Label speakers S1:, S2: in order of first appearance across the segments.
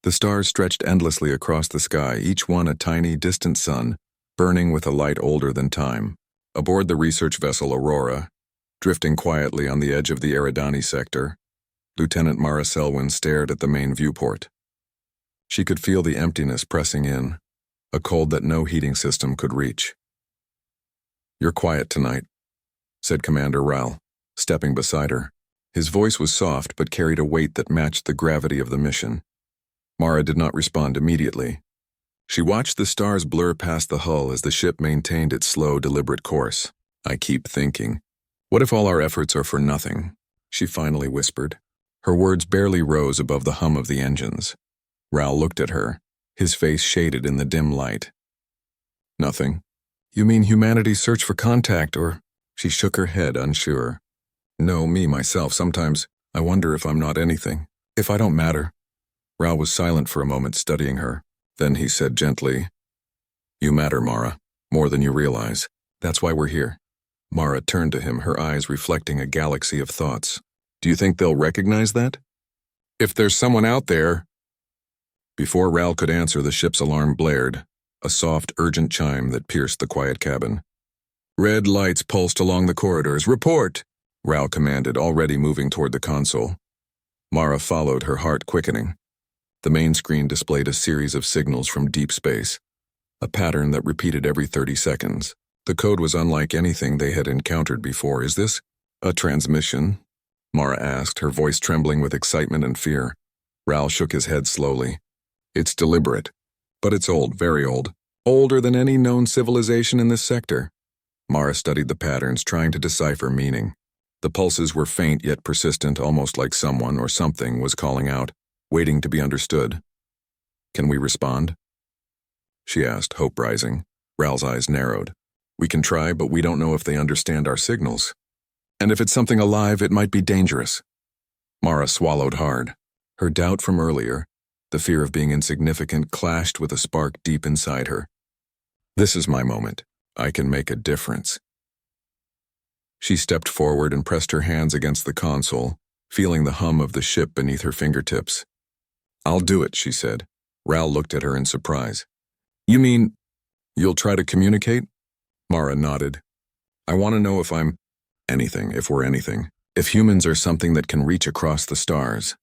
S1: The stars stretched endlessly across the sky, each one a tiny, distant sun, burning with a light older than time. Aboard the research vessel Aurora, drifting quietly on the edge of the Eridani sector, Lieutenant Mara Selwyn stared at the main viewport. She could feel the emptiness pressing in, a cold that no heating system could reach. "You're quiet tonight," said Commander Ral, stepping beside her. His voice was soft but carried a weight that matched the gravity of the mission. Mara did not respond immediately. She watched the stars blur past the hull as the ship maintained its slow, deliberate course. "I keep thinking, what if all our efforts are for nothing?" she finally whispered. Her words barely rose above the hum of the engines. Ral looked at her, his face shaded in the dim light. "Nothing? You mean humanity's search for contact, or?" She shook her head, unsure. "No, myself, sometimes I wonder if I'm not anything, if I don't matter." Ral was silent for a moment, studying her. Then he said gently, "You matter, Mara, more than you realize. That's why we're here." Mara turned to him, her eyes reflecting a galaxy of thoughts. "Do you think they'll recognize that? If there's someone out there—" Before Ral could answer, the ship's alarm blared, a soft, urgent chime that pierced the quiet cabin. Red lights pulsed along the corridors. "Report!" Ral commanded, already moving toward the console. Mara followed, her heart quickening. The main screen displayed a series of signals from deep space, a pattern that repeated every 30 seconds. The code was unlike anything they had encountered before. "Is this a transmission?" Mara asked, her voice trembling with excitement and fear. Ral shook his head slowly. "It's deliberate, but it's old, very old. Older than any known civilization in this sector." Mara studied the patterns, trying to decipher meaning. The pulses were faint yet persistent, almost like someone or something was calling out, waiting to be understood. "Can we respond?" she asked, hope rising. Ral's eyes narrowed. "We can try, but we don't know if they understand our signals. And if it's something alive, it might be dangerous." Mara swallowed hard. Her doubt from earlier, the fear of being insignificant, clashed with a spark deep inside her. "This is my moment. I can make a difference." She stepped forward and pressed her hands against the console, feeling the hum of the ship beneath her fingertips. "I'll do it," she said. Ral looked at her in surprise. "You mean, you'll try to communicate?" Mara nodded. "I want to know if I'm anything, if we're anything. If humans are something that can reach across the stars."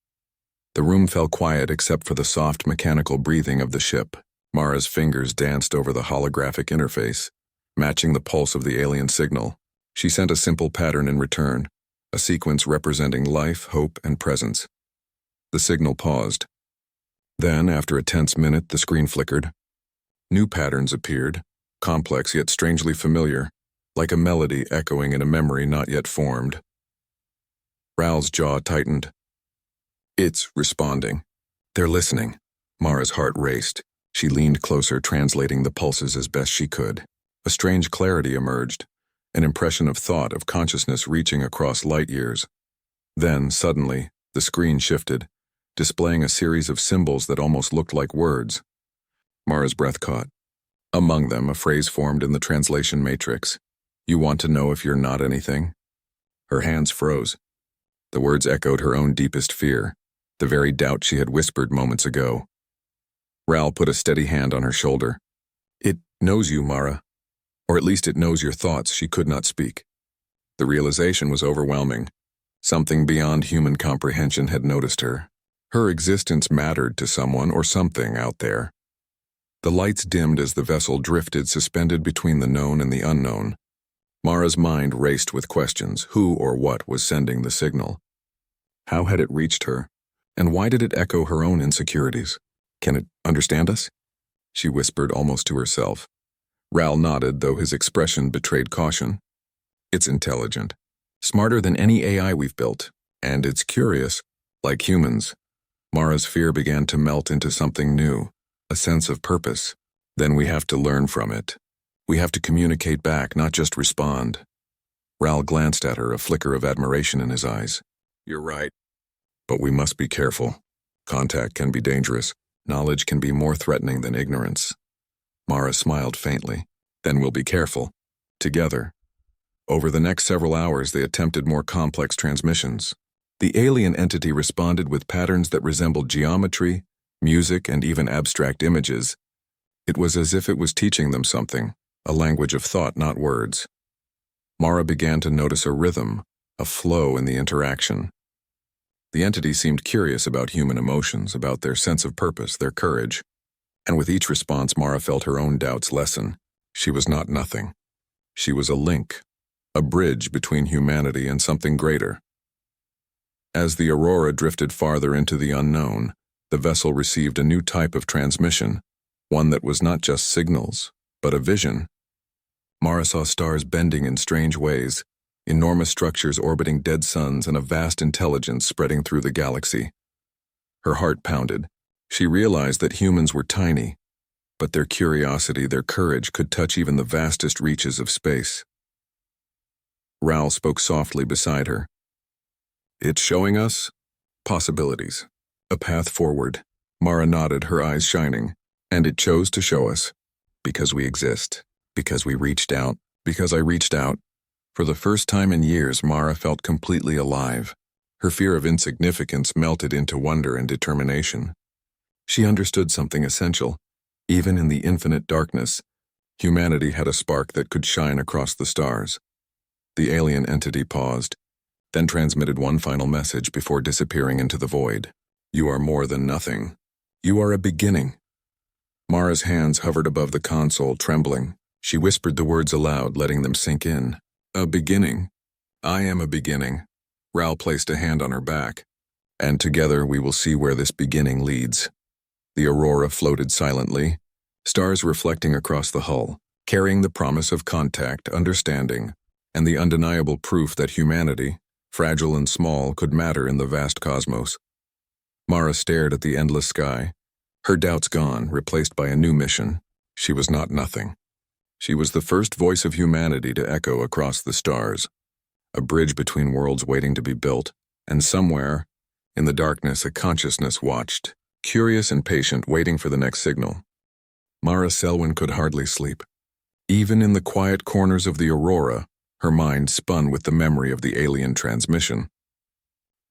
S1: The room fell quiet except for the soft mechanical breathing of the ship. Mara's fingers danced over the holographic interface, matching the pulse of the alien signal. She sent a simple pattern in return, a sequence representing life, hope, and presence. The signal paused. Then, after a tense minute, the screen flickered. New patterns appeared, complex yet strangely familiar, like a melody echoing in a memory not yet formed. Ral's jaw tightened. "It's responding. They're listening." Mara's heart raced. She leaned closer, translating the pulses as best she could. A strange clarity emerged, an impression of thought, of consciousness reaching across light years. Then, suddenly, the screen shifted, displaying a series of symbols that almost looked like words. Mara's breath caught. Among them, a phrase formed in the translation matrix. "You want to know if you're not anything?" Her hands froze. The words echoed her own deepest fear, the very doubt she had whispered moments ago. Ral put a steady hand on her shoulder. "It knows you, Mara. Or at least it knows your thoughts." She could not speak. The realization was overwhelming. Something beyond human comprehension had noticed her. Her existence mattered to someone or something out there. The lights dimmed as the vessel drifted, suspended between the known and the unknown. Mara's mind raced with questions. Who or what was sending the signal? How had it reached her? And why did it echo her own insecurities? "Can it understand us?" she whispered almost to herself. Ral nodded, though his expression betrayed caution. "It's intelligent, smarter than any AI we've built, and it's curious, like humans." Mara's fear began to melt into something new, a sense of purpose. "Then we have to learn from it. We have to communicate back, not just respond." Ral glanced at her, a flicker of admiration in his eyes. "You're right. But we must be careful. Contact can be dangerous. Knowledge can be more threatening than ignorance." Mara smiled faintly. "Then we'll be careful. Together." Over the next several hours, they attempted more complex transmissions. The alien entity responded with patterns that resembled geometry, music, and even abstract images. It was as if it was teaching them something, a language of thought, not words. Mara began to notice a rhythm, a flow in the interaction. The entity seemed curious about human emotions, about their sense of purpose, their courage. And with each response, Mara felt her own doubts lessen. She was not nothing. She was a link, a bridge between humanity and something greater. As the Aurora drifted farther into the unknown, the vessel received a new type of transmission, one that was not just signals, but a vision. Mara saw stars bending in strange ways, enormous structures orbiting dead suns, and a vast intelligence spreading through the galaxy. Her heart pounded. She realized that humans were tiny, but their curiosity, their courage could touch even the vastest reaches of space. Ral spoke softly beside her. "It's showing us possibilities, a path forward." Mara nodded, her eyes shining. "And it chose to show us. Because we exist. Because we reached out. Because I reached out." For the first time in years, Mara felt completely alive. Her fear of insignificance melted into wonder and determination. She understood something essential. Even in the infinite darkness, humanity had a spark that could shine across the stars. The alien entity paused, then transmitted one final message before disappearing into the void. "You are more than nothing. You are a beginning." Mara's hands hovered above the console, trembling. She whispered the words aloud, letting them sink in. "A beginning. I am a beginning." Ral placed a hand on her back. "And together we will see where this beginning leads." The Aurora floated silently, stars reflecting across the hull, carrying the promise of contact, understanding, and the undeniable proof that humanity, fragile and small, could matter in the vast cosmos. Mara stared at the endless sky, her doubts gone, replaced by a new mission. She was not nothing. She was the first voice of humanity to echo across the stars, a bridge between worlds waiting to be built, and somewhere, in the darkness, a consciousness watched, curious and patient, waiting for the next signal. Mara Selwyn could hardly sleep. Even in the quiet corners of the Aurora, her mind spun with the memory of the alien transmission.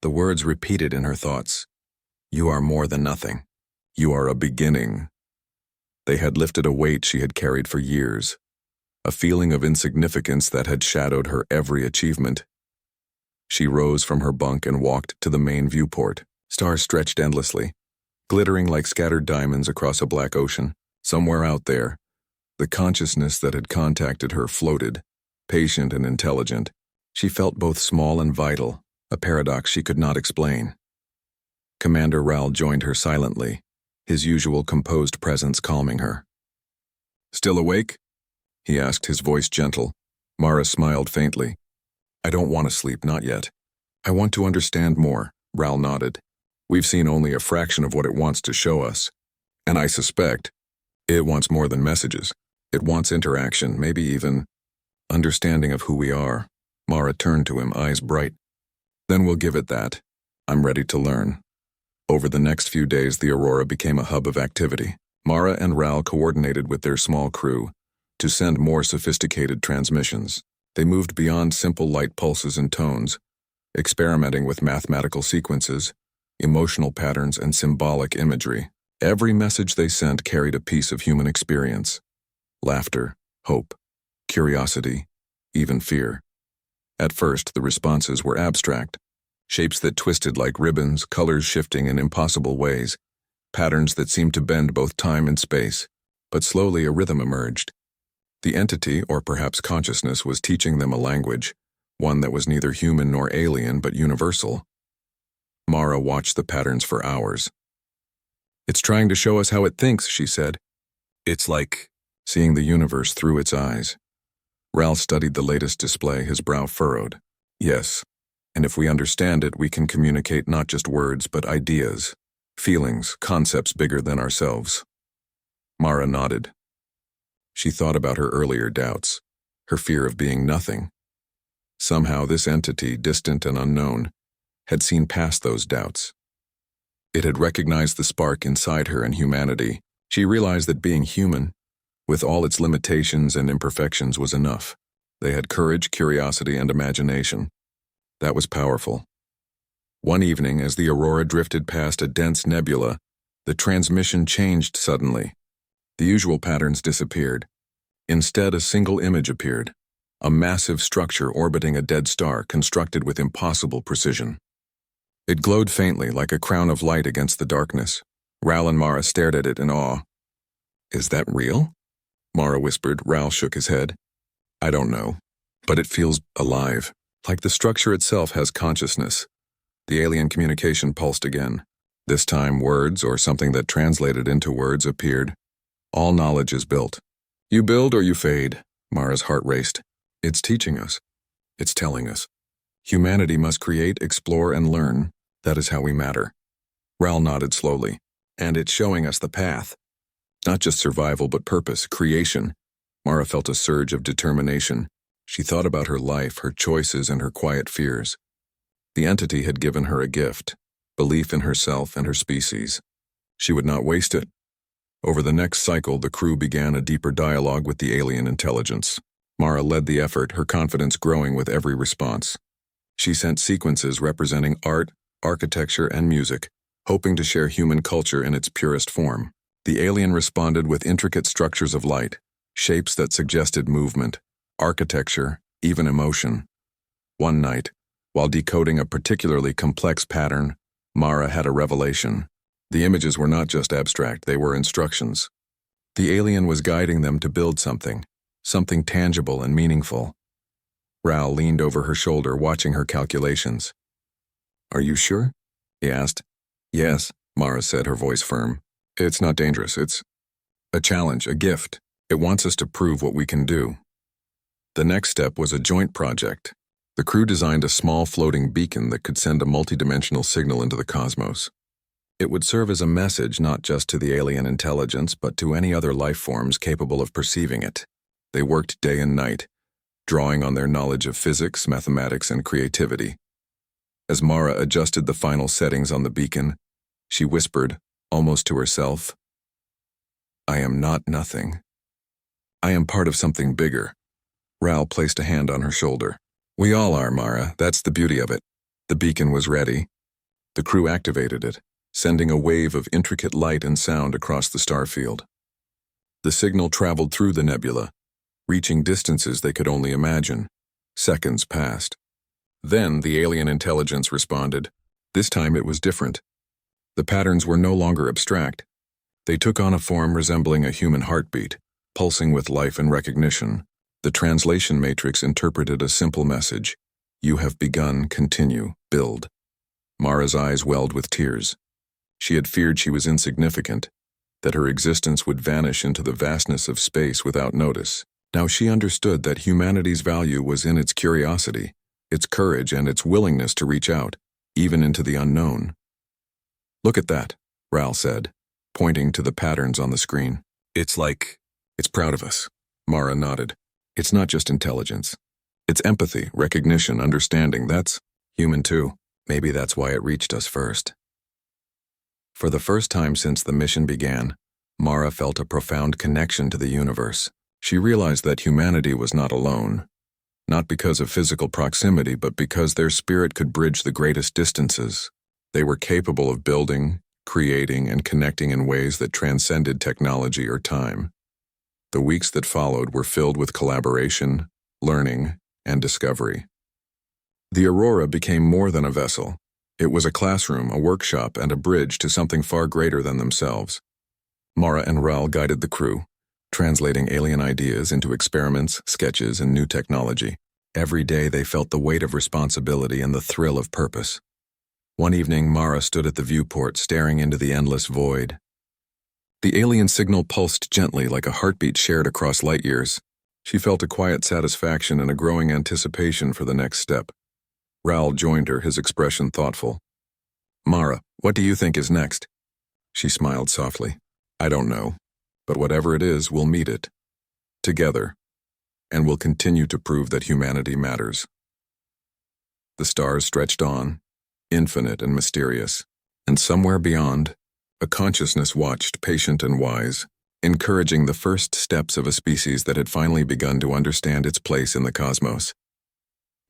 S1: The words repeated in her thoughts. "You are more than nothing. You are a beginning." They had lifted a weight she had carried for years, a feeling of insignificance that had shadowed her every achievement. She rose from her bunk and walked to the main viewport. Stars stretched endlessly, glittering like scattered diamonds across a black ocean. Somewhere out there, the consciousness that had contacted her floated, patient and intelligent. She felt both small and vital, a paradox she could not explain. Commander Ral joined her silently, his usual composed presence calming her. "Still awake?" he asked, his voice gentle. Mara smiled faintly. "I don't want to sleep, not yet. I want to understand more." Ral nodded. "We've seen only a fraction of what it wants to show us. And I suspect it wants more than messages. It wants interaction, maybe even understanding of who we are." Mara turned to him, eyes bright. "Then we'll give it that. I'm ready to learn." Over the next few days, the Aurora became a hub of activity. Mara and Ral coordinated with their small crew to send more sophisticated transmissions. They moved beyond simple light pulses and tones, experimenting with mathematical sequences, emotional patterns, and symbolic imagery. Every message they sent carried a piece of human experience: laughter, hope, curiosity, even fear. At first, the responses were abstract, shapes that twisted like ribbons, colors shifting in impossible ways, patterns that seemed to bend both time and space. But slowly a rhythm emerged. The entity, or perhaps consciousness, was teaching them a language, one that was neither human nor alien but universal. Mara watched the patterns for hours. "It's trying to show us how it thinks," she said. "It's like seeing the universe through its eyes." Ral studied the latest display, his brow furrowed. "Yes, and if we understand it, we can communicate not just words but ideas, feelings, concepts bigger than ourselves." Mara nodded. She thought about her earlier doubts, her fear of being nothing. Somehow this entity, distant and unknown, had seen past those doubts. It had recognized the spark inside her and humanity. She realized that being human, with all its limitations and imperfections, was enough. They had courage, curiosity, and imagination. That was powerful. One evening, as the Aurora drifted past a dense nebula, The transmission changed suddenly. The usual patterns disappeared. Instead, a single image appeared. A massive structure orbiting a dead star constructed with impossible precision. It glowed faintly like a crown of light against the darkness. Ral and Mara stared at it in awe. "Is that real?" Mara whispered. Ral shook his head. "I don't know, but it feels alive, like the structure itself has consciousness." The alien communication pulsed again. This time words, or something that translated into words, appeared. "All knowledge is built. You build or you fade." Mara's heart raced. "It's teaching us. It's telling us. Humanity must create, explore, and learn. That is how we matter." Ral nodded slowly. "And it's showing us the path. Not just survival, but purpose, creation." Mara felt a surge of determination. She thought about her life, her choices, and her quiet fears. The entity had given her a gift, belief in herself and her species. She would not waste it. Over the next cycle, the crew began a deeper dialogue with the alien intelligence. Mara led the effort, her confidence growing with every response. She sent sequences representing art, architecture, and music, hoping to share human culture in its purest form. The alien responded with intricate structures of light, shapes that suggested movement, architecture, even emotion. One night, while decoding a particularly complex pattern, Mara had a revelation. The images were not just abstract, they were instructions. The alien was guiding them to build something tangible and meaningful. Ral leaned over her shoulder, watching her calculations. "Are you sure?" he asked. "Yes," Mara said, her voice firm. "It's not dangerous. It's a challenge, a gift. It wants us to prove what we can do." The next step was a joint project. The crew designed a small floating beacon that could send a multidimensional signal into the cosmos. It would serve as a message not just to the alien intelligence, but to any other life forms capable of perceiving it. They worked day and night, drawing on their knowledge of physics, mathematics, and creativity. As Mara adjusted the final settings on the beacon, she whispered, almost to herself, "I am not nothing. I am part of something bigger." Ral placed a hand on her shoulder. "We all are, Mara. That's the beauty of it." The beacon was ready. The crew activated it, sending a wave of intricate light and sound across the starfield. The signal traveled through the nebula, reaching distances they could only imagine. Seconds passed. Then the alien intelligence responded. This time it was different. The patterns were no longer abstract. They took on a form resembling a human heartbeat, pulsing with life and recognition. The translation matrix interpreted a simple message: "You have begun, continue, build." Mara's eyes welled with tears. She had feared she was insignificant, that her existence would vanish into the vastness of space without notice. Now she understood that humanity's value was in its curiosity, its courage, and its willingness to reach out, even into the unknown. "Look at that," Ral said, pointing to the patterns on the screen. It's proud of us." Mara nodded. "It's not just intelligence. It's empathy, recognition, understanding. That's human too. Maybe that's why it reached us first." For the first time since the mission began, Mara felt a profound connection to the universe. She realized that humanity was not alone, not because of physical proximity, but because their spirit could bridge the greatest distances. They were capable of building, creating, and connecting in ways that transcended technology or time. The weeks that followed were filled with collaboration, learning, and discovery. The Aurora became more than a vessel. It was a classroom, a workshop, and a bridge to something far greater than themselves. Mara and Ral guided the crew, translating alien ideas into experiments, sketches, and new technology. Every day they felt the weight of responsibility and the thrill of purpose. One evening, Mara stood at the viewport, staring into the endless void. The alien signal pulsed gently like a heartbeat shared across light years. She felt a quiet satisfaction and a growing anticipation for the next step. Ral joined her, his expression thoughtful. "Mara, what do you think is next?" She smiled softly. "I don't know. But whatever it is, we'll meet it. Together. And we'll continue to prove that humanity matters." The stars stretched on, infinite and mysterious. And somewhere beyond, a consciousness watched, patient and wise, encouraging the first steps of a species that had finally begun to understand its place in the cosmos.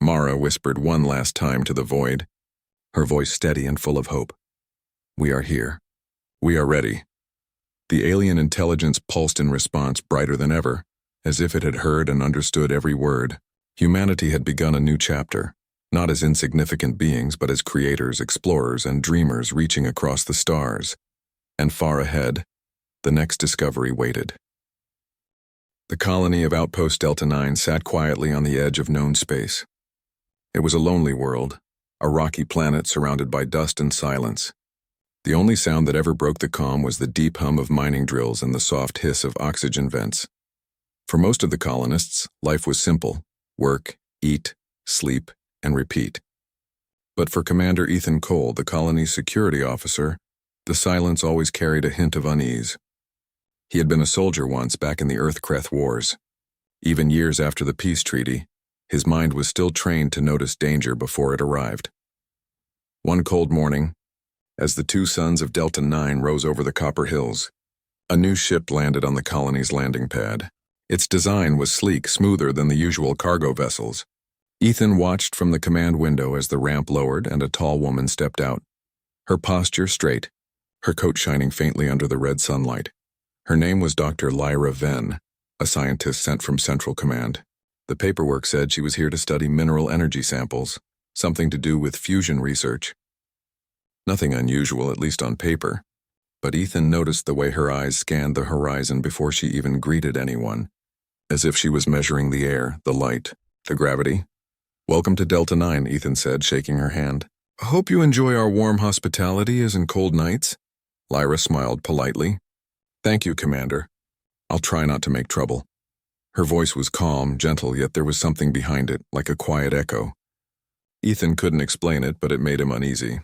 S1: Mara whispered one last time to the void, her voice steady and full of hope. "We are here. "We are ready." The alien intelligence pulsed in response, brighter than ever, as if it had heard and understood every word. Humanity had begun a new chapter, not as insignificant beings but as creators, explorers, and dreamers reaching across the stars. And far ahead, the next discovery waited. The colony of Outpost Delta 9 sat quietly on the edge of known space. It was a lonely world, a rocky planet surrounded by dust and silence. The only sound that ever broke the calm was the deep hum of mining drills and the soft hiss of oxygen vents. For most of the colonists, life was simple: work, eat, sleep, and repeat. But for Commander Ethan Cole, the colony's security officer, the silence always carried a hint of unease. He had been a soldier once back in the Earth-Kreth Wars. Even years after the peace treaty, his mind was still trained to notice danger before it arrived. One cold morning, as the two suns of Delta 9 rose over the Copper Hills, a new ship landed on the colony's landing pad. Its design was sleek, smoother than the usual cargo vessels. Ethan watched from the command window as the ramp lowered and a tall woman stepped out. Her posture straight, her coat shining faintly under the red sunlight. Her name was Dr. Lyra Venn, a scientist sent from Central Command. The paperwork said she was here to study mineral energy samples, something to do with fusion research. Nothing unusual, at least on paper, but Ethan noticed the way her eyes scanned the horizon before she even greeted anyone, as if she was measuring the air, the light, the gravity. "Welcome to Delta 9, Ethan said, shaking her hand. "Hope you enjoy our warm hospitality as in cold nights." Lyra smiled politely. "Thank you, Commander. I'll try not to make trouble." Her voice was calm, gentle, yet there was something behind it, like a quiet echo. Ethan couldn't explain it, but it made him uneasy.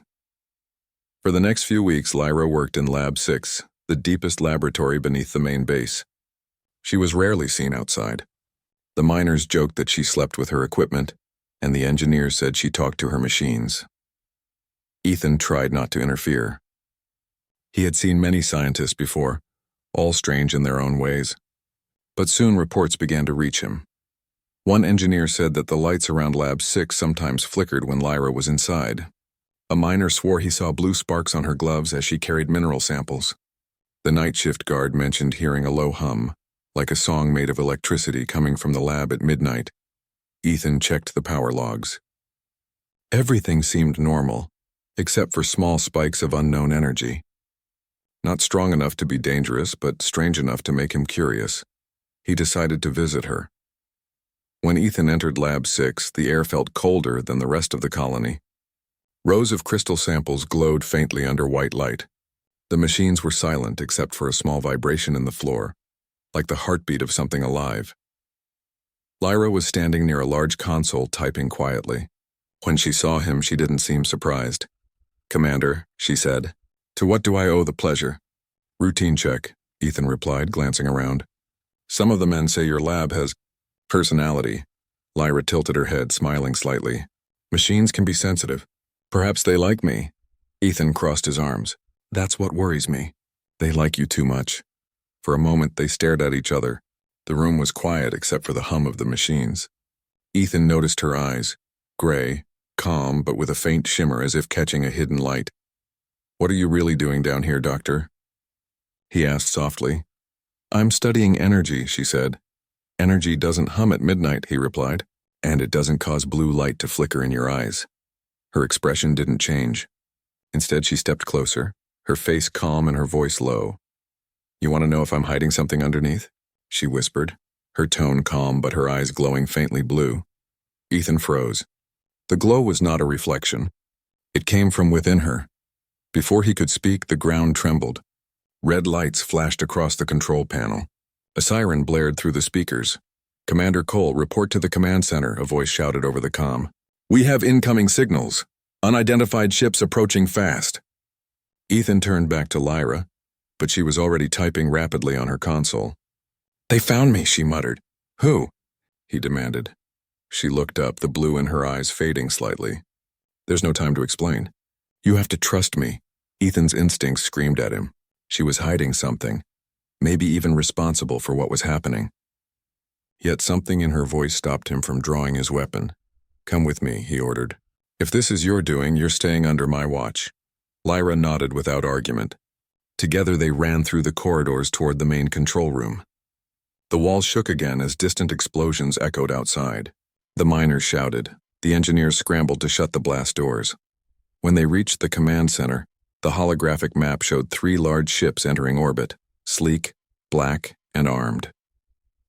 S1: For the next few weeks, Lyra worked in Lab 6, the deepest laboratory beneath the main base. She was rarely seen outside. The miners joked that she slept with her equipment, and the engineers said she talked to her machines. Ethan tried not to interfere. He had seen many scientists before, all strange in their own ways. But soon reports began to reach him. One engineer said that the lights around Lab 6 sometimes flickered when Lyra was inside. A miner swore he saw blue sparks on her gloves as she carried mineral samples. The night shift guard mentioned hearing a low hum, like a song made of electricity coming from the lab at midnight. Ethan checked the power logs. Everything seemed normal, except for small spikes of unknown energy. Not strong enough to be dangerous, but strange enough to make him curious. He decided to visit her. When Ethan entered Lab 6, the air felt colder than the rest of the colony. Rows of crystal samples glowed faintly under white light. The machines were silent except for a small vibration in the floor, like the heartbeat of something alive. Lyra was standing near a large console typing quietly. When she saw him, she didn't seem surprised. "Commander," she said, "to what do I owe the pleasure?" "Routine check," Ethan replied, glancing around. "Some of the men say your lab has personality." Lyra tilted her head, smiling slightly. "Machines can be sensitive. Perhaps they like me." Ethan crossed his arms. "That's what worries me. They like you too much." For a moment, they stared at each other. The room was quiet except for the hum of the machines. Ethan noticed her eyes, gray, calm, but with a faint shimmer as if catching a hidden light. "What are you really doing down here, Doctor?" he asked softly. "I'm studying energy," she said. "Energy doesn't hum at midnight," he replied, "and it doesn't cause blue light to flicker in your eyes." Her expression didn't change. Instead, she stepped closer, her face calm and her voice low. "You want to know if I'm hiding something underneath?" she whispered, her tone calm but her eyes glowing faintly blue. Ethan froze. The glow was not a reflection. It came from within her. Before he could speak, the ground trembled. Red lights flashed across the control panel. A siren blared through the speakers. "Commander Cole, report to the command center," a voice shouted over the comm. "We have incoming signals. Unidentified ships approaching fast." Ethan turned back to Lyra, but she was already typing rapidly on her console. "They found me," she muttered. "Who?" he demanded. She looked up, the blue in her eyes fading slightly. "There's no time to explain. You have to trust me." Ethan's instincts screamed at him. She was hiding something, maybe even responsible for what was happening. Yet something in her voice stopped him from drawing his weapon. "Come with me," he ordered. "If this is your doing, you're staying under my watch." Lyra nodded without argument. Together they ran through the corridors toward the main control room. The walls shook again as distant explosions echoed outside. The miners shouted. The engineers scrambled to shut the blast doors. When they reached the command center, the holographic map showed 3 large ships entering orbit, sleek, black, and armed.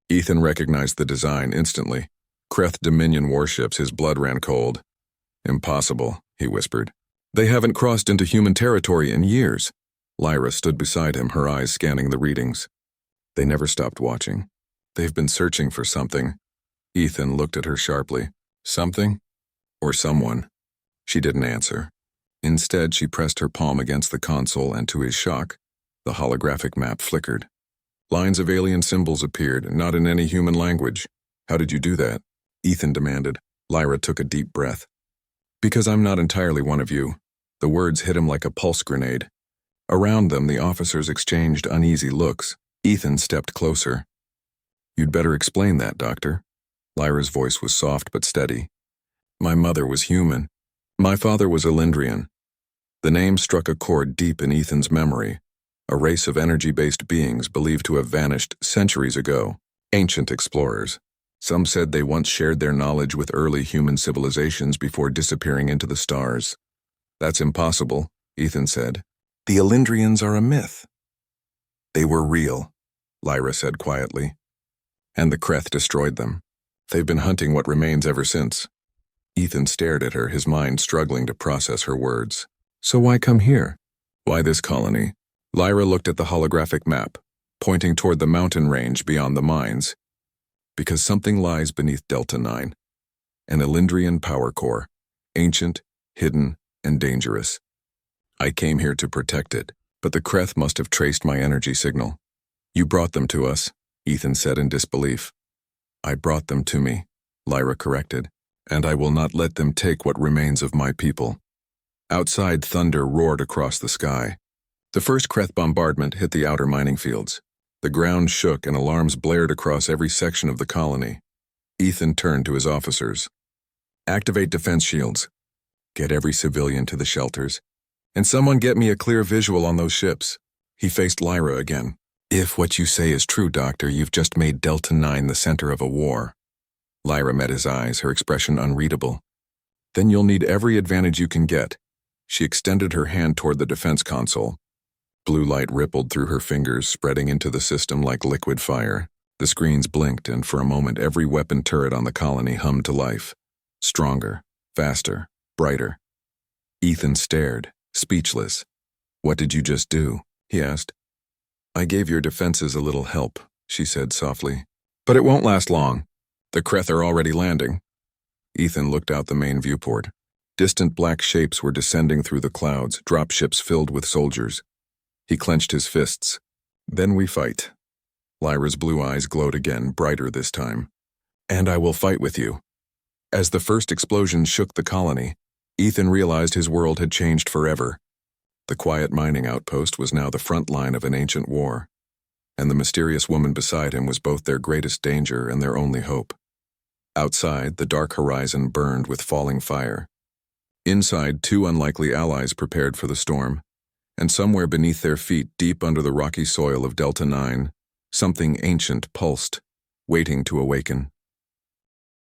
S1: Ethan recognized the design instantly. Kreth Dominion warships. His blood ran cold. "Impossible," he whispered. "They haven't crossed into human territory in years." Lyra stood beside him, her eyes scanning the readings. "They never stopped watching. They've been searching for something." Ethan looked at her sharply. "Something? Or someone?" She didn't answer. Instead, she pressed her palm against the console, and to his shock, the holographic map flickered. Lines of alien symbols appeared, not in any human language. "How did you do that?" Ethan demanded. Lyra took a deep breath. "Because I'm not entirely one of you." The words hit him like a pulse grenade. Around them, the officers exchanged uneasy looks. Ethan stepped closer. "You'd better explain that, Doctor." Lyra's voice was soft but steady. "My mother was human. My father was Elendrian." The name struck a chord deep in Ethan's memory, a race of energy-based beings believed to have vanished centuries ago, ancient explorers. Some said they once shared their knowledge with early human civilizations before disappearing into the stars. "That's impossible," Ethan said. "The Elendrians are a myth." "They were real," Lyra said quietly. "And the Kreth destroyed them. They've been hunting what remains ever since." Ethan stared at her, his mind struggling to process her words. "So why come here? Why this colony?" Lyra looked at the holographic map, pointing toward the mountain range beyond the mines. "Because something lies beneath Delta 9. An Elendrian power core, ancient, hidden, and dangerous. I came here to protect it, but the Kreth must have traced my energy signal." "You brought them to us," Ethan said in disbelief. "I brought them to me," Lyra corrected, "and I will not let them take what remains of my people." Outside, thunder roared across the sky. The first Kreth bombardment hit the outer mining fields. The ground shook and alarms blared across every section of the colony. Ethan turned to his officers. "Activate defense shields. Get every civilian to the shelters. And someone get me a clear visual on those ships." He faced Lyra again. "If what you say is true, Doctor, you've just made Delta 9 the center of a war." Lyra met his eyes, her expression unreadable. "Then you'll need every advantage you can get." She extended her hand toward the defense console. Blue light rippled through her fingers, spreading into the system like liquid fire. The screens blinked, and for a moment every weapon turret on the colony hummed to life. Stronger, faster, brighter. Ethan stared, speechless. "What did you just do?" he asked. "I gave your defenses a little help," she said softly. "But it won't last long. The Kreth are already landing." Ethan looked out the main viewport. Distant black shapes were descending through the clouds, dropships filled with soldiers. He clenched his fists. "Then we fight." Lyra's blue eyes glowed again, brighter this time. "And I will fight with you." As the first explosion shook the colony, Ethan realized his world had changed forever. The quiet mining outpost was now the front line of an ancient war, and the mysterious woman beside him was both their greatest danger and their only hope. Outside, the dark horizon burned with falling fire. Inside, 2 unlikely allies prepared for the storm, and somewhere beneath their feet, deep under the rocky soil of Delta 9, something ancient pulsed, waiting to awaken.